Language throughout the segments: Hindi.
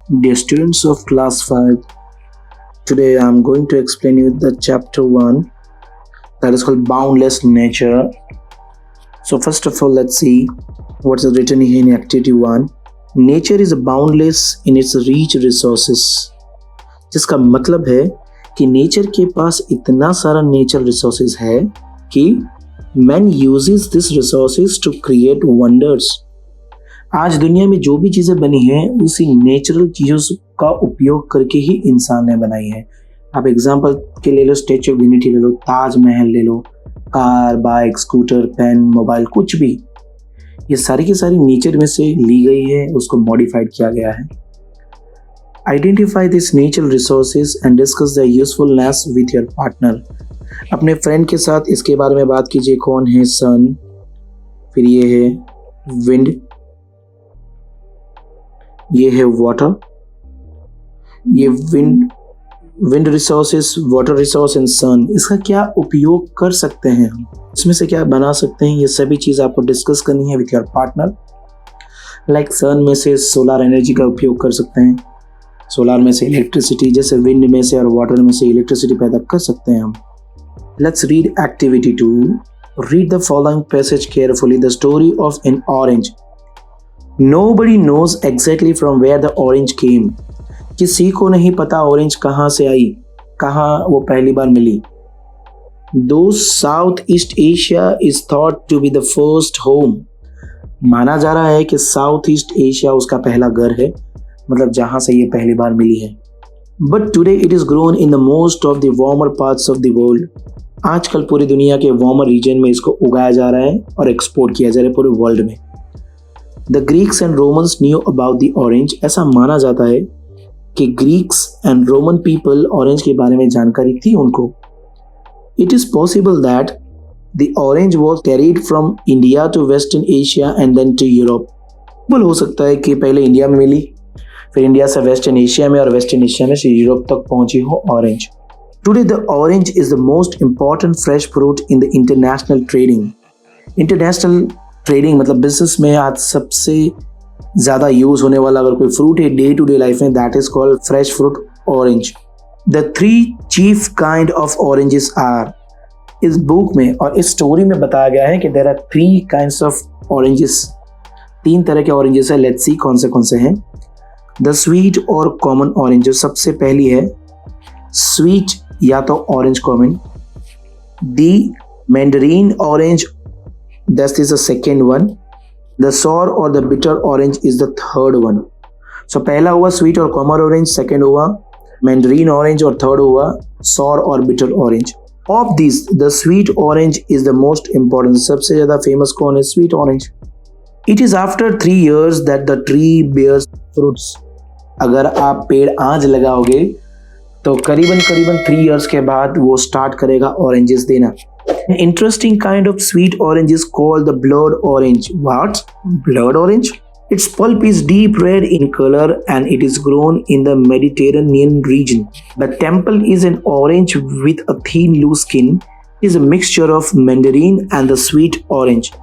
Dear students of class 5, today I am going to explain you the chapter 1 that is called Boundless Nature. So first of all, let's see what is written here in activity 1. Nature is boundless in its rich resources. जिसका मतलब है कि नेचर के पास इतना सारा नेचर रिसोर्सेज है कि man uses this resources to create wonders. आज दुनिया में जो भी चीज़ें बनी हैं उसी नेचुरल चीज़ों का उपयोग करके ही इंसान ने बनाई है. आप एग्जांपल के ले लो, स्टैच्यू ऑफ यूनिटी ले लो, ताजमहल ले लो, car, bike, scooter, pen, mobile, कुछ भी, ये सारी की सारी नेचर में से ली गई है, उसको मॉडिफाइड किया गया है. Identify this natural resources and discuss the usefulness with your partner. अपने फ्रेंड के साथ इसके बारे में बात कीजिए. कौन है? सन, फिर ये है विंड, ये है वाटर. ये wind resources, water resource and sun, इसका क्या उपयोग कर सकते हैं हम, इसमें से क्या बना सकते हैं, ये सभी चीज़ आपको डिस्कस करनी है विथ योर पार्टनर. लाइक सन में से सोलर एनर्जी का उपयोग कर सकते हैं, सोलर में से इलेक्ट्रिसिटी, जैसे विंड में से और वाटर में से इलेक्ट्रिसिटी पैदा कर सकते हैं हम. Let's read activity 2. Read the following passage carefully. The story of N orange. Nobody knows exactly from where the orange came. किसी को नहीं पता ऑरेंज कहाँ से आई, कहाँ वो पहली बार मिली. Though Southeast Asia is thought to be the first home. माना जा रहा है कि साउथ ईस्ट एशिया उसका पहला घर है, मतलब जहाँ से ये पहली बार मिली है. But today it is grown in the most of the warmer parts of the world. आजकल पूरी दुनिया के वार्मर रीजन में इसको उगाया जा रहा है और एक्सपोर्ट किया जा रहा है पूरे वर्ल्ड में. The Greeks and Romans knew about the orange. ऐसा माना जाता है कि Greeks and Roman people orange के बारे में जानकारी थी उनको. It is possible that the orange was carried from India to Western Asia and then to Europe. हो सकता है कि पहले इंडिया में मिली, फिर इंडिया से वेस्टर्न एशिया में और वेस्टर्न एशिया में से यूरोप तक पहुंची हो orange. Today the orange is the most important fresh fruit in the international trading. International trading मतलब बिजनेस में आज सबसे ज़्यादा यूज़ होने वाला अगर कोई फ्रूट है डे टू डे लाइफ में, that is called fresh fruit orange. The 3 chief kind of oranges are. इस बुक में और इस स्टोरी में बताया गया है कि there are 3 kinds of oranges. 3 तरह के ऑरेंजेस है. लेट्स सी कौन से हैं. द स्वीट और कॉमन ऑरेंज, जो सबसे पहली है स्वीट या तो orange common. The Mandarin orange, that is the second one. The sour or the bitter orange is the third one. So पहला हुआ स्वीट और कॉमन ऑरेंज, सेकेंड हुआ मैंडरीन ऑरेंज और थर्ड हुआ सॉर और bitter orange. Of these, the sweet orange is the most important. सबसे ज़्यादा फेमस कौन है? Sweet orange. It is after 3 years that the tree bears fruits. अगर आप पेड़ आज लगाओगे तो करीबन 3 years के बाद वो स्टार्ट करेगा ऑरेंजेस देना. An interesting kind of sweet orange is called the blood orange. What? Blood orange? Its pulp is deep red in color and it is grown in the Mediterranean region. The temple is an orange with a thin loose skin. It is a mixture of mandarin and the sweet orange.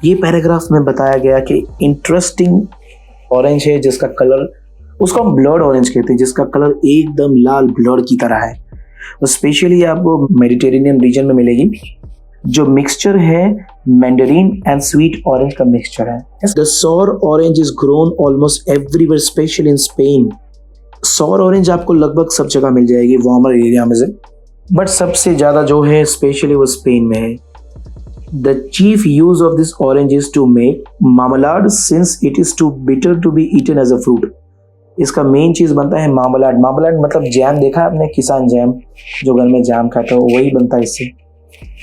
ये पैराग्राफ में बताया गया कि इंटरेस्टिंग ऑरेंज है जिसका कलर, उसको हम ब्लड ऑरेंज कहते हैं, जिसका कलर एकदम लाल ब्लड की तरह है. स्पेशली आपको मेडिटेरेनियन रीजन में मिलेगी. जो मिक्सचर है मैंडरीन एंड स्वीट ऑरेंज का मिक्सचर है. The sour orange is grown almost everywhere, specially in Spain. Sour orange आपको लगभग सब जगह मिल जाएगी वार्मर एरिया में से, बट सबसे ज़्यादा जो है स्पेशली वो स्पेन में है. The chief use of this orange is to make marmalade since it is too bitter to be eaten as a fruit. इसका मेन चीज़ बनता है मार्मलाड. मार्मलाड मतलब जैम, देखा है आपने किसान जैम, जो घर में जैम खाता है वही बनता है इससे,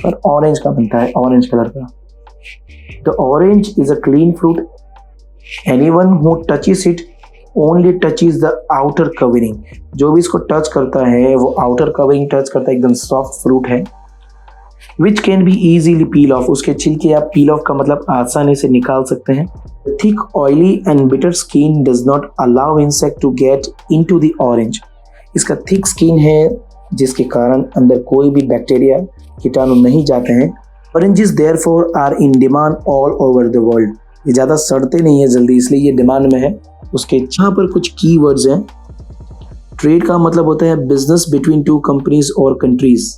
पर ऑरेंज का बनता है, ऑरेंज कलर का. The orange is a clean fruit. Anyone who touches it only touches the outer covering. जो भी इसको टच करता है वो आउटर कवरिंग टच करता है. एकदम सॉफ्ट फ्रूट है. Which can be easily peel of. उसके छिलके आप पील ऑफ का मतलब आसानी से निकाल सकते हैं. Thick, oily and bitter skin does not allow insect to get into the orange. इसका thick skin है जिसके कारण अंदर कोई भी बैक्टीरिया, कीटाणु नहीं जाते हैं. Oranges therefore are in demand all over the world. ये ज़्यादा सड़ते नहीं है जल्दी, इसलिए ये डिमांड में है उसके यहाँ पर कुछ की वर्ड्स हैं। ट्रेड का मतलब होता है बिजनेस बिटवीन टू कंपनीज और कंट्रीज।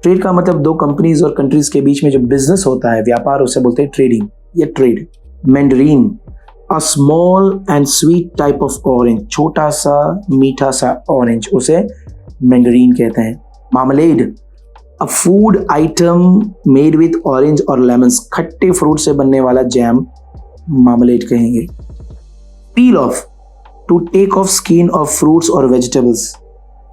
ट्रेड का मतलब दो कंपनीज और कंट्रीज के बीच में जो बिजनेस होता है, व्यापार, उसे बोलते हैं ट्रेडिंग या trade. Mandarin, a small and sweet type of orange, छोटा सा मीठा सा ऑरेंज, उसे मैंडरीन कहते हैं। Marmalade, a food item made with orange और लेमन्स, खट्टे फ्रूट से बनने वाला जैम मार्मलेड कहेंगे। Peel off, to take off skin of fruits और वेजिटेबल्स,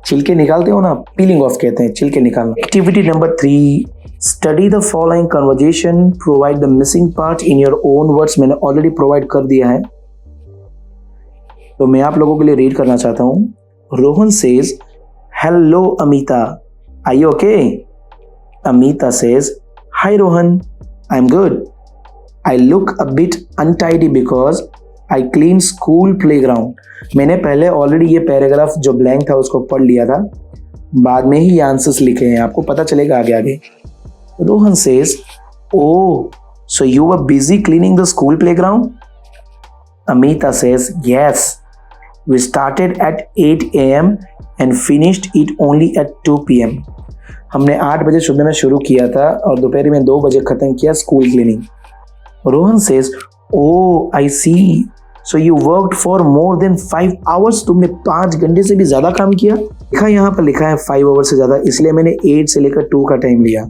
छिलके निकालते हो ना, पीलिंग ऑफ कहते हैं, छिलके निकालना। Activity number 3, study the following conversation, provide the missing part in your own words. मैंने ऑलरेडी प्रोवाइड कर दिया है, तो मैं आप लोगों के लिए रीड करना चाहता हूं। Rohan says, hello Amita, are you okay? Amita says, hi Rohan, I am good, I look a bit untidy because I clean school playground. मैंने पहले ऑलरेडी ये पैराग्राफ जो ब्लैंक था उसको पढ़ लिया था, बाद में ही ये आंसर्स लिखे हैं, आपको पता चलेगा आगे आगे। Rohan says, oh, so you were busy cleaning the school playground? Amita says, yes, we started at 8 AM and finished it only at 2 PM। हमने 8 बजे सुबह में शुरू किया था और दोपहर में 2 बजे खत्म किया school cleaning. Rohan says, oh I see, so you worked for more than 5 hours, तुमने 5 घंटे से भी ज्यादा काम किया। लिखा यहाँ पर लिखा है 5 hours से ज्यादा, इसलिए मैंने 8 से लेकर 2 का टाइम लिया।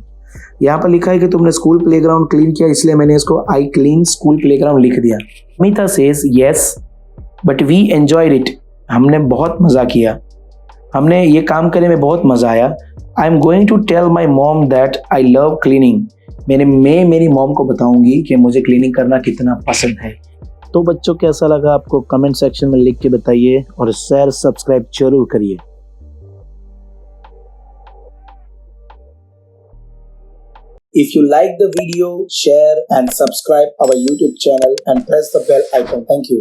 यहाँ पर लिखा है कि तुमने स्कूल प्लेग्राउंड क्लीन किया, इसलिए मैंने इसको आई क्लीन स्कूल प्लेग्राउंड लिख दिया। Amita says, yes but we enjoyed it, हमने बहुत मजा किया, हमने ये काम करने में बहुत मजा आया। I am going to tell my mom that I love cleaning, मैं मेरी मॉम को बताऊंगी कि मुझे क्लीनिंग करना कितना पसंद है। तो बच्चों, कैसा लगा आपको कमेंट सेक्शन में लिख के बताइए और शेयर सब्सक्राइब जरूर करिए। If you like the video, share and subscribe our YouTube channel and press the bell icon. Thank you.